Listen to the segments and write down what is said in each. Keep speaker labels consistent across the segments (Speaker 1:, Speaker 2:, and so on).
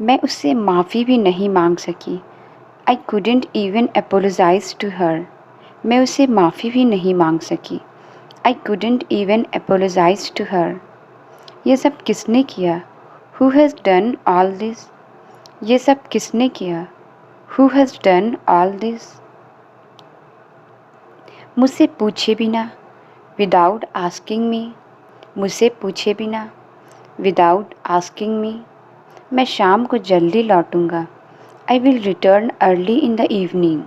Speaker 1: मैं उससे माफ़ी भी नहीं मांग सकी। आई couldn't even apologize to her. मैं उससे माफ़ी भी नहीं मांग सकी। आई couldn't even apologize to her. ये सब किसने किया? Who has done all this? ये सब किसने किया? Who has done all this? मुझसे पूछे बिना, without asking me. मुझसे पूछे बिना, without asking me. मैं शाम को जल्दी लौटूंगा। I will return early in the evening.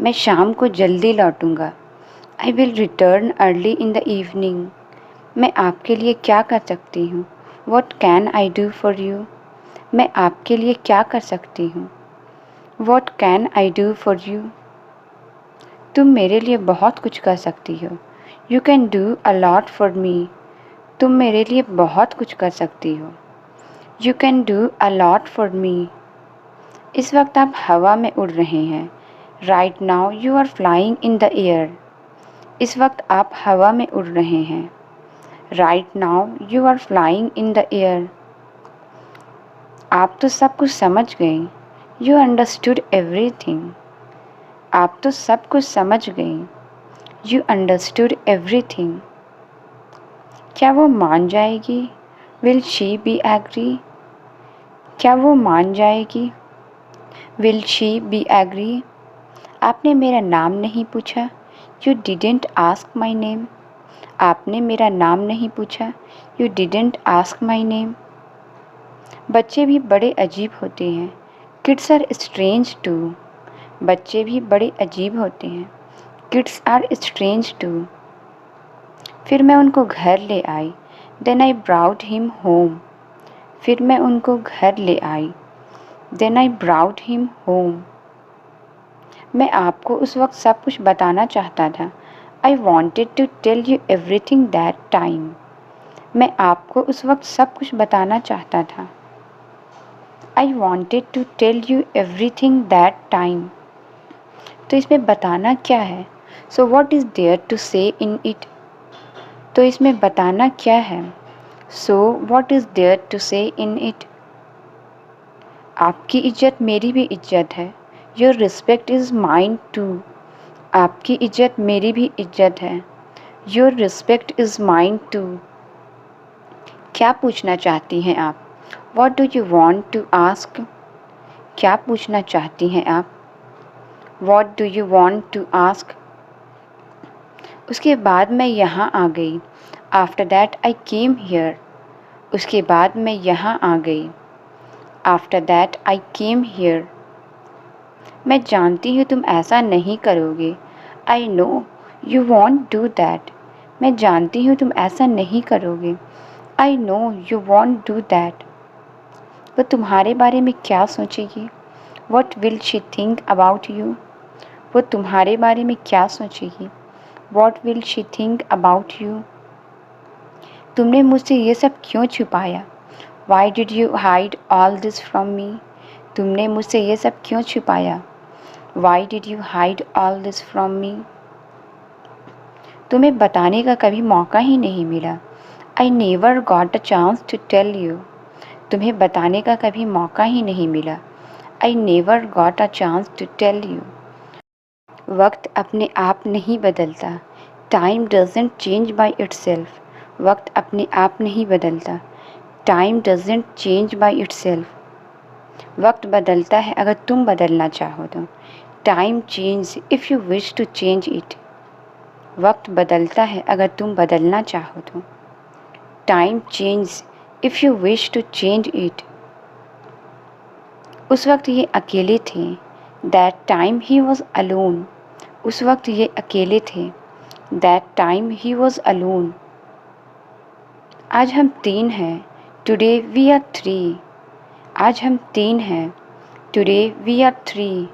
Speaker 1: मैं शाम को जल्दी लौटूंगा। I will return early in the evening. मैं आपके लिए क्या कर सकती हूँ? What can I do for you? मैं आपके लिए क्या कर सकती हूँ? What can I do for you? तुम मेरे लिए बहुत कुछ कर सकती हो। You can do a lot for me. तुम मेरे लिए बहुत कुछ कर सकती हो। You can do a lot for me. इस वक्त आप हवा में उड़ रहे हैं। Right now you are flying in the air. इस वक्त आप हवा में उड़ रहे हैं। Right now you are flying in the air. आप तो सब कुछ समझ गए। You understood everything. आप तो सब कुछ समझ गए। You understood everything. क्या वो मान जाएगी? Will she be agree? क्या वो मान जाएगी? Will she be agree? आपने मेरा नाम नहीं पूछा। You didn't ask my name. आपने मेरा नाम नहीं पूछा। You didn't ask my name. बच्चे भी बड़े अजीब होते हैं। Kids are strange too. बच्चे भी बड़े अजीब होते हैं। Kids are strange too. फिर मैं उनको घर ले आई। Then I brought him home. फिर मैं उनको घर ले आई। Then I brought him home. मैं आपको उस वक्त सब कुछ बताना चाहता था। I wanted to tell you everything that time. मैं आपको उस वक्त सब कुछ बताना चाहता था। I wanted to tell you everything that time. तो इसमें बताना क्या है? So what is there to say in it? तो इसमें बताना क्या है? So what is there to say in it? आपकी इज्जत मेरी भी इज्जत है। Your respect is mine too. आपकी इज्जत मेरी भी इज्जत है। Your respect is mine too. क्या पूछना चाहती हैं आप? What do you want to ask? क्या पूछना चाहती हैं आप? What do you want to ask? उसके बाद मैं यहाँ आ गई। After that I came here. उसके बाद मैं यहाँ आ गई। After that I came here. मैं जानती हूँ तुम ऐसा नहीं करोगे। I know you won't do that. मैं जानती हूँ तुम ऐसा नहीं करोगे। I know you won't do that. वो तुम्हारे बारे में क्या सोचेगी? What will she think about you? वो तुम्हारे बारे में क्या सोचेगी? What will she think about you? तुमने मुझसे ये सब क्यों छुपाया? Why did you hide all this from me? तुमने मुझसे ये सब क्यों छुपाया? Why did you hide all this from me? तुम्हें बताने का कभी मौका ही नहीं मिला। I never got a chance to tell you. तुम्हें बताने का कभी मौका ही नहीं मिला। I never got a chance to tell you. वक्त अपने आप नहीं बदलता। Time doesn't change by itself. वक्त अपने आप नहीं बदलता। Time doesn't change by itself. वक्त बदलता है अगर तुम बदलना चाहो तो। Time changes if you wish to change it. वक्त बदलता है अगर तुम बदलना चाहो तो। Time changes if you wish to change it. उस वक्त ये अकेले थे। That time he was alone. उस वक्त ये अकेले थे। That time he was alone. आज हम 3 हैं। Today we are 3. आज हम 3 हैं। Today we are 3.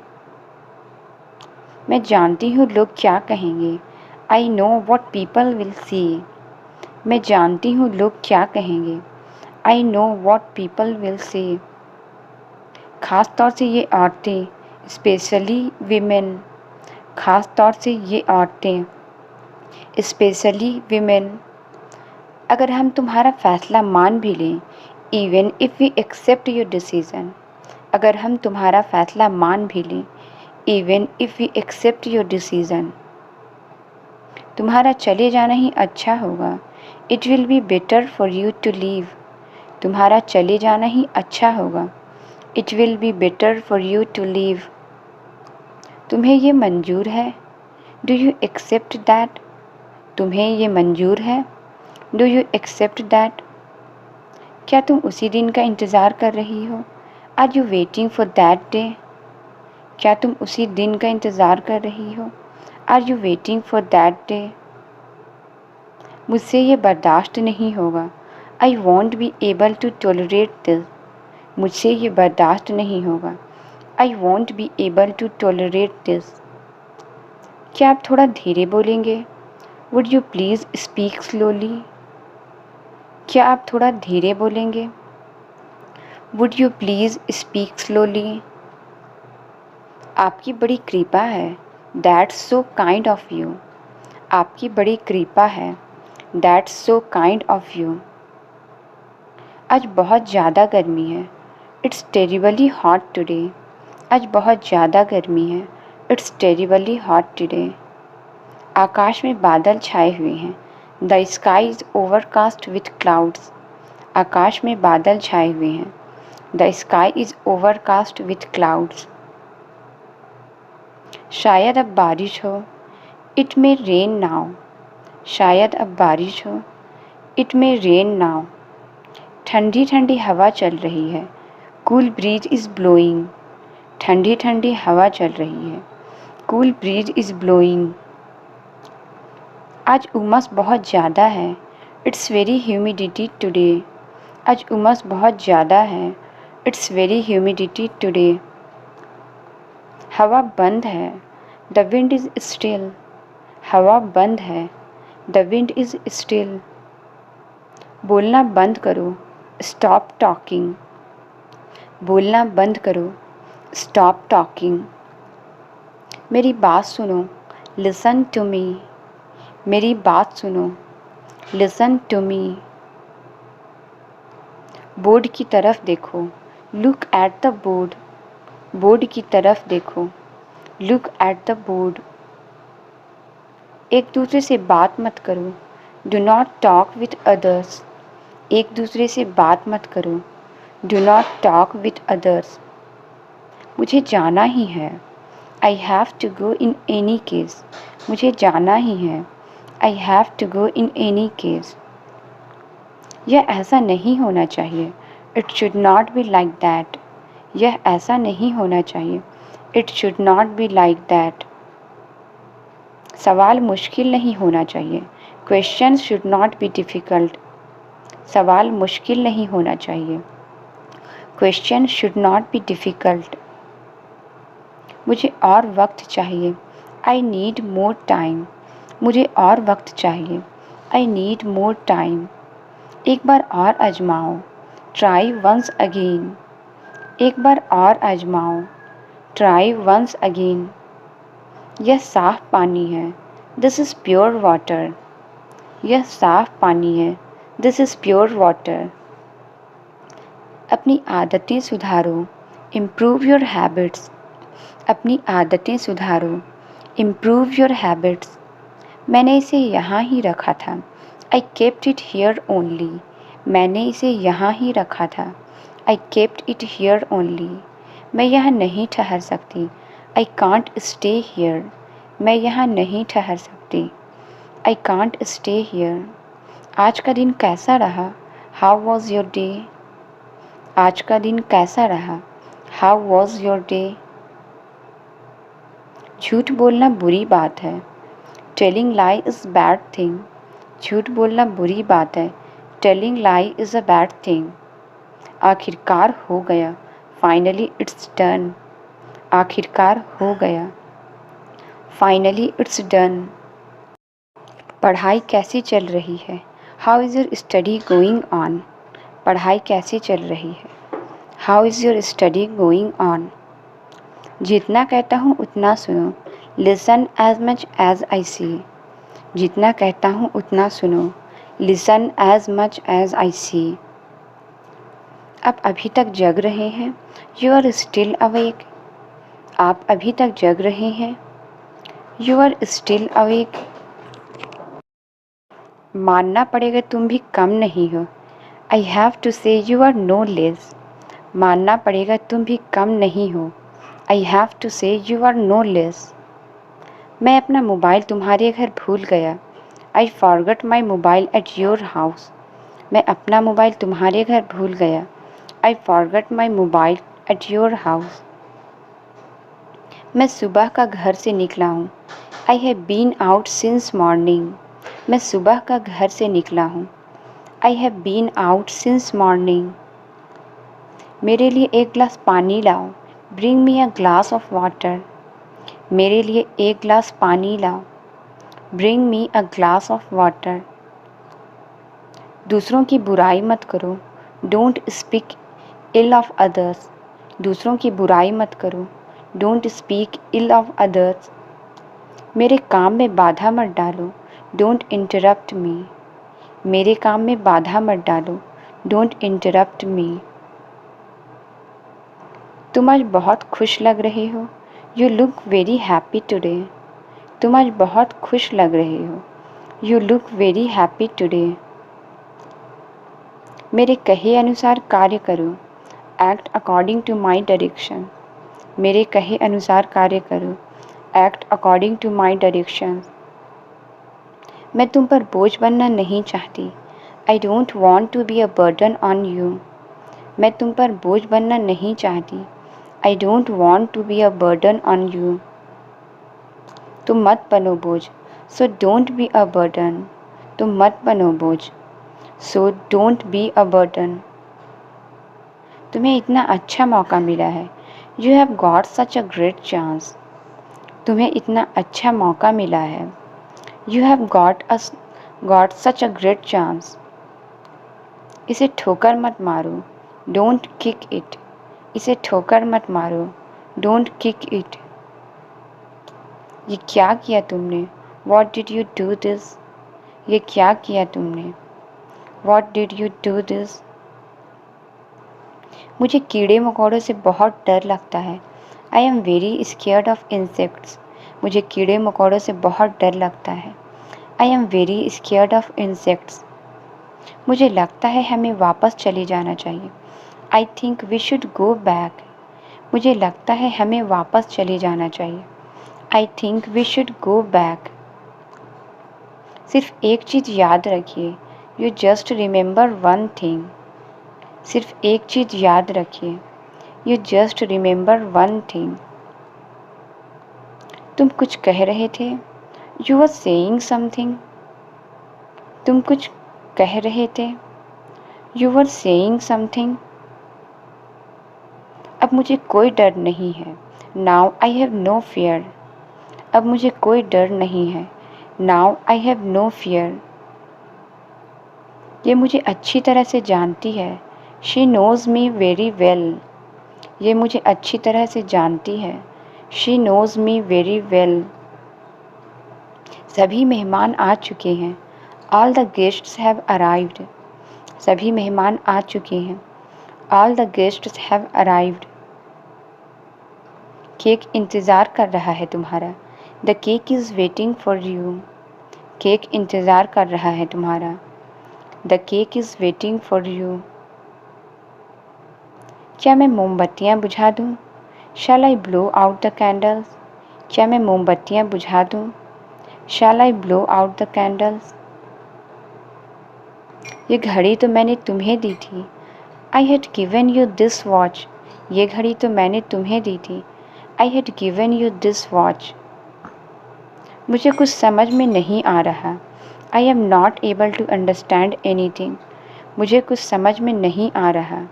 Speaker 1: मैं जानती हूँ लोग क्या कहेंगे। I know what people will say. मैं जानती हूँ लोग क्या कहेंगे। I know what people will say. ख़ास तौर से ये औरतें, स्पेशली वीमेन। ख़ास तौर से ये औरतें, स्पेशली वीमेन। अगर हम तुम्हारा फ़ैसला मान भी लें, even if we accept your decision. अगर हम तुम्हारा फैसला मान भी लें, even if we accept your decision, तुम्हारा चले जाना ही अच्छा होगा। It will be better for you to leave. तुम्हारा चले जाना ही अच्छा होगा। It will be better for you to leave. तुम्हें ये मंजूर है? Do you accept that? तुम्हें ये मंजूर है? Do you accept that? क्या तुम उसी दिन का इंतज़ार कर रही हो? Are you waiting for that day? क्या तुम उसी दिन का इंतज़ार कर रही हो? Are you waiting for that day? मुझसे ये बर्दाश्त नहीं होगा। I won't be able to tolerate this. मुझसे ये बर्दाश्त नहीं होगा। I won't be able to tolerate this. क्या आप थोड़ा धीरे बोलेंगे? Would you please speak slowly? क्या आप थोड़ा धीरे बोलेंगे? Would you please speak slowly? आपकी बड़ी कृपा है। That's so kind of you. आपकी बड़ी कृपा है। That's so kind of you. आज बहुत ज़्यादा गर्मी है। It's terribly hot today. आज बहुत ज़्यादा गर्मी है। It's terribly hot today. आकाश में बादल छाए हुए हैं। The sky is overcast with clouds. आकाश में बादल छाए हुए हैं। The sky is overcast with clouds. शायद अब बारिश हो। It may rain now. शायद अब बारिश हो। It may rain now. ठंडी ठंडी हवा चल रही है। Cool bridge is blowing. ठंडी ठंडी हवा चल रही है। Cool bridge is blowing. आज उमस बहुत ज़्यादा है। It's very humidity today. आज उमस बहुत ज़्यादा है। It's very humidity today. हवा बंद है। The wind is still. हवा बंद है। The wind is still. बोलना बंद करो। Stop talking. बोलना बंद करो। Stop talking. मेरी बात सुनो। Listen to me. मेरी बात सुनो। Listen to me. बोर्ड की तरफ देखो। Look at the board. Board की तरफ देखो। Look at the board. एक दूसरे से बात मत करो। Do not talk with others. एक दूसरे से बात मत करो। Do not talk with others. मुझे जाना ही है। I have to go in any case. मुझे जाना ही है। I have to go in any case. यह ऐसा नहीं होना चाहिए। It should not be like that. यह ऐसा नहीं होना चाहिए। It should not be like that. सवाल मुश्किल नहीं होना चाहिए। Question should not be difficult. सवाल मुश्किल नहीं होना चाहिए। Question should not be difficult. मुझे और वक्त चाहिए। I need more time. मुझे और वक्त चाहिए। I need more time. एक बार और आजमाओ। Try once again. एक बार और आजमाओ। Try once again. यह साफ पानी है। This is pure water. यह साफ पानी है। This is pure water. अपनी आदतें सुधारो। Improve your habits. अपनी आदतें सुधारो। Improve your habits. मैंने इसे यहाँ ही रखा था। I kept it here only. मैंने इसे यहाँ ही रखा था। I kept it here only. मैं यहाँ नहीं ठहर सकती। I can't stay here. मैं यहाँ नहीं ठहर सकती। I can't stay here. आज का दिन कैसा रहा? How was your day? आज का दिन कैसा रहा? How was your day? झूठ बोलना बुरी बात है। Telling lie is bad thing. झूठ बोलना बुरी बात है। Telling lie is a bad thing. आखिरकार हो गया। Finally it's done. आखिरकार हो गया। Finally it's done. पढ़ाई कैसी चल रही है? How is your study going on? पढ़ाई कैसी चल रही है? How is your study going on? जितना कहता हूँ उतना सुनो। Listen as much as I see. जितना कहता हूँ उतना सुनो। Listen as much as I see. आप अभी तक जग रहे हैं। You are still awake. आप अभी तक जग रहे हैं। You are still awake. मानना पड़ेगा तुम भी कम नहीं हो। I have to say you are no less. मानना पड़ेगा तुम भी कम नहीं हो। I have to say you are no less. मैं अपना मोबाइल तुम्हारे घर भूल गया। I forgot my mobile at your house. मैं अपना मोबाइल तुम्हारे घर भूल गया। I forgot my mobile at your house. मैं सुबह का घर से निकला हूँ। I have been out since morning. मैं सुबह का घर से निकला हूँ। I have been out since morning. मेरे लिए एक गिलास पानी लाओ। Bring me a glass of water. मेरे लिए एक गिलास पानी लाओ। Bring me a glass of water. दूसरों की बुराई मत करो। Don't speak ill of others. दूसरों की बुराई मत करो। Don't speak ill of others. मेरे काम में बाधा मत डालो। Don't interrupt me. मेरे काम में बाधा मत डालो। Don't interrupt me. तुम आज बहुत खुश लग रहे हो। You look very happy today. तुम आज बहुत खुश लग रहे हो। You look very happy today. मेरे कहे अनुसार कार्य करो। Act according to my direction. मेरे कहे अनुसार कार्य करो। Act according to my direction. मैं तुम पर बोझ बनना नहीं चाहती। I don't want to be a burden on you. मैं तुम पर बोझ बनना नहीं चाहती। I don't want to be a burden on you. तुम मत बनो बोझ। So don't be a burden. तुम मत बनो बोझ। So don't be a burden. तुम्हें इतना अच्छा मौका मिला है। You have got such a great chance. तुम्हें इतना अच्छा मौका मिला है। You have got such a great chance. इसे ठोकर मत मारो। Don't kick it. इसे ठोकर मत मारो। Don't kick it. ये क्या किया तुमने? What did you do this? ये क्या किया तुमने? What did you do this? मुझे कीड़े मकोड़ों से बहुत डर लगता है। I am very scared of insects. मुझे कीड़े मकोड़ों से बहुत डर लगता है। I am very scared of insects. मुझे लगता है हमें वापस चले जाना चाहिए। I think we should go back. मुझे लगता है हमें वापस चले जाना चाहिए। I think we should go back. सिर्फ एक चीज़ याद रखिए। You just remember one thing. सिर्फ एक चीज़ याद रखिए। You just remember one thing. तुम कुछ कह रहे थे। You were saying something. तुम कुछ कह रहे थे। You were saying something. अब मुझे कोई डर नहीं है। Now I have no fear. अब मुझे कोई डर नहीं है। Now I have no fear. ये मुझे अच्छी तरह से जानती है। She knows me very well. ये मुझे अच्छी तरह से जानती है। She knows me very well. सभी मेहमान आ चुके हैं। All the guests have arrived. सभी मेहमान आ चुके हैं। All the guests have arrived. Cake इंतज़ार कर रहा है तुम्हारा। The cake is waiting for you. Cake इंतज़ार कर रहा है तुम्हारा। The cake is waiting for you. क्या मैं मोमबत्तियाँ बुझा दूँ? शैल आई ब्लो आउट द कैंडल्स? क्या मैं मोमबत्तियाँ बुझा दूँ? शैल आई ब्लो आउट द कैंडल्स? ये घड़ी तो मैंने तुम्हें दी थी। I had given you this watch. ये घड़ी तो मैंने तुम्हें दी थी। I had given you this watch. मुझे कुछ समझ में नहीं आ रहा। I am not able to understand anything. मुझे कुछ समझ में नहीं आ रहा।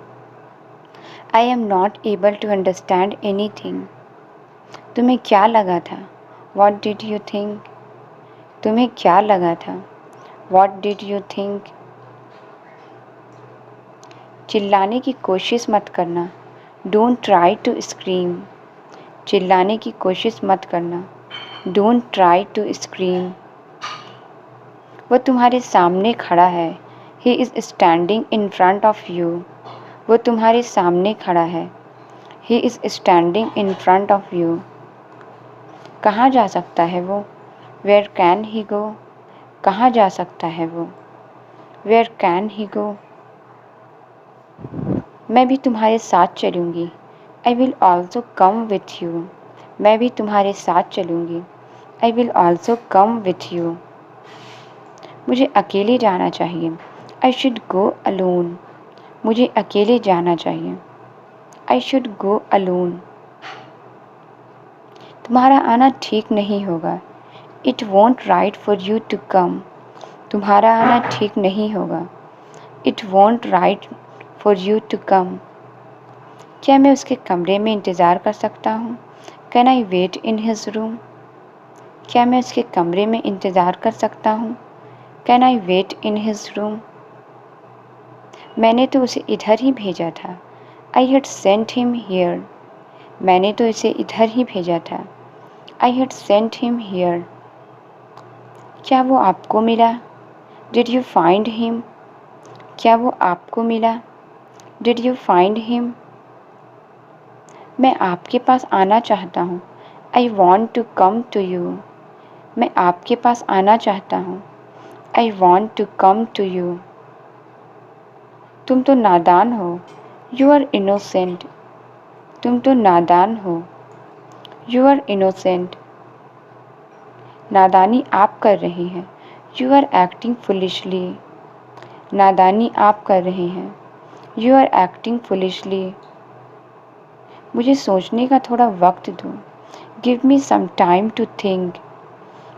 Speaker 1: I am not able to understand anything. तुम्हें क्या लगा था? What did you think? तुम्हें क्या लगा था? What did you think? चिल्लाने की कोशिश मत करना। Don't try to scream. चिल्लाने की कोशिश मत करना। Don't try to scream. वो तुम्हारे सामने खड़ा है। He is standing in front of you. वो तुम्हारे सामने खड़ा है। He is standing in front of you. कहाँ जा सकता है वो? Where can he go? कहाँ जा सकता है वो? Where can he go? मैं भी तुम्हारे साथ चलूँगी। I will also come with you. मैं भी तुम्हारे साथ चलूँगी। I will also come with you. मुझे अकेले जाना चाहिए। I should go alone. मुझे अकेले जाना चाहिए। I should go alone. तुम्हारा आना ठीक नहीं होगा। It won't right for you to come. तुम्हारा आना ठीक नहीं होगा। It won't right for you to come. क्या मैं उसके कमरे में इंतज़ार कर सकता हूँ? Can I wait in his room? क्या मैं उसके कमरे में इंतज़ार कर सकता हूँ? Can I wait in his room? मैंने तो उसे इधर ही भेजा था। I had sent him here. मैंने तो इसे इधर ही भेजा था। I had sent him here. क्या वो आपको मिला? Did you find him? क्या वो आपको मिला? Did you find him? मैं आपके पास आना चाहता हूँ। I want to come to you. मैं आपके पास आना चाहता हूँ। I want to come to you. तुम तो नादान हो। You are innocent. तुम तो नादान हो। You are innocent. नादानी आप कर रहे हैं। You are acting foolishly. नादानी आप कर रहे हैं। You are acting foolishly. मुझे सोचने का थोड़ा वक्त दो। Give me some time to think.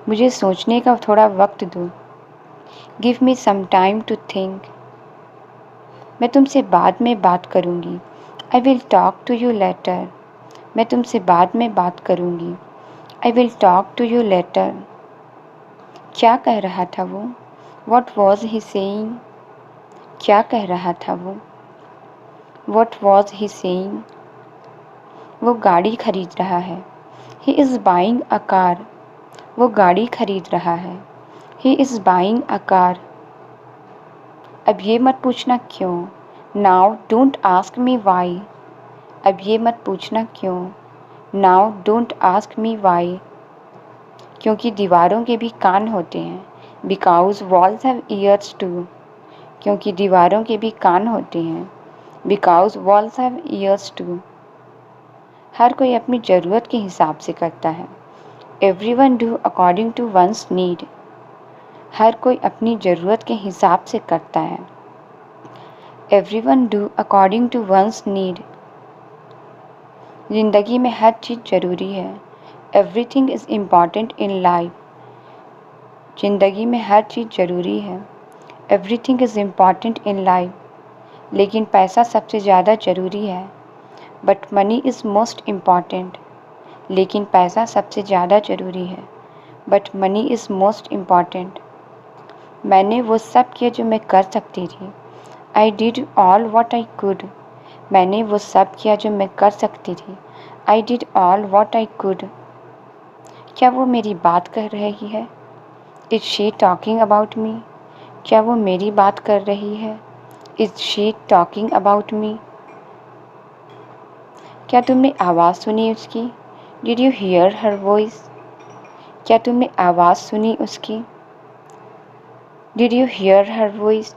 Speaker 1: मुझे सोचने का थोड़ा वक्त दो। Give me some time to think. मैं तुमसे बाद में बात करूँगी। I will talk to you later. मैं तुमसे बाद में बात करूँगी। I will talk to you later. क्या कह रहा था वो? What was he saying? क्या कह रहा था वो? What was he saying? वो गाड़ी खरीद रहा है। He is buying a car. वो गाड़ी खरीद रहा है। He is buying a car. अब ये मत पूछना क्यों। Now don't ask me why. अब ये मत पूछना क्यों। Now don't ask me why. क्योंकि दीवारों के भी कान होते हैं। Because walls have ears too. क्योंकि दीवारों के भी कान होते हैं। Because walls have ears too. हर कोई अपनी ज़रूरत के हिसाब से करता है। Everyone do according to one's need. हर कोई अपनी ज़रूरत के हिसाब से करता है। Everyone do according to one's need. ज़िंदगी में हर चीज़ ज़रूरी है। Everything is important in life. ज़िंदगी में हर चीज़ ज़रूरी है। Everything is important in life. लेकिन पैसा सबसे ज़्यादा ज़रूरी है। But money is most important. लेकिन पैसा सबसे ज़्यादा ज़रूरी है। But money is most important. मैंने वो सब किया जो मैं कर सकती थी। I did all what I could. मैंने वो सब किया जो मैं कर सकती थी। I did all what I could. क्या वो मेरी बात कर रही है? Is she talking about me? क्या वो मेरी बात कर रही है? Is she talking about me? क्या तुमने आवाज़ सुनी उसकी? Did you hear her voice? क्या तुमने आवाज़ सुनी उसकी? Did you hear her voice?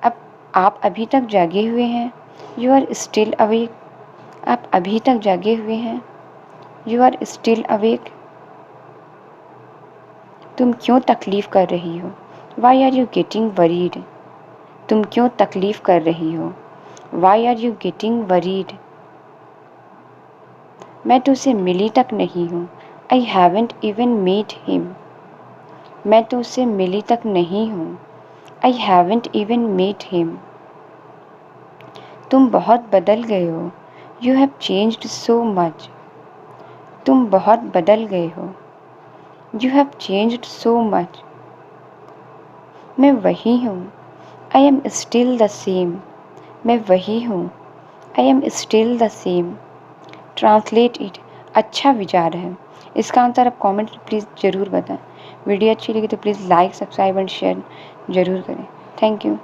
Speaker 1: अब आप अभी तक जागे हुए हैं। You are still awake. आप अभी तक जागे हुए हैं। You are still awake. तुम क्यों तकलीफ़ कर रही हो? Why are you getting worried? तुम क्यों तकलीफ़ कर रही हो? Why are you getting worried? मैं तो उसे मिली तक नहीं हूँ। I haven't even meet him. मैं तो उससे मिली तक नहीं हूँ। I haven't even meet him. तुम बहुत बदल गए हो। You have changed so much. तुम बहुत बदल गए हो। You have changed so much. मैं वही हूँ। I am still the same. मैं वही हूँ। I am still the same. Translate it. अच्छा विचार है। इसका आंसर आप कमेंट में प्लीज़ ज़रूर बताएं। वीडियो अच्छी लगी तो please like subscribe and share ज़रूर करें। Thank you.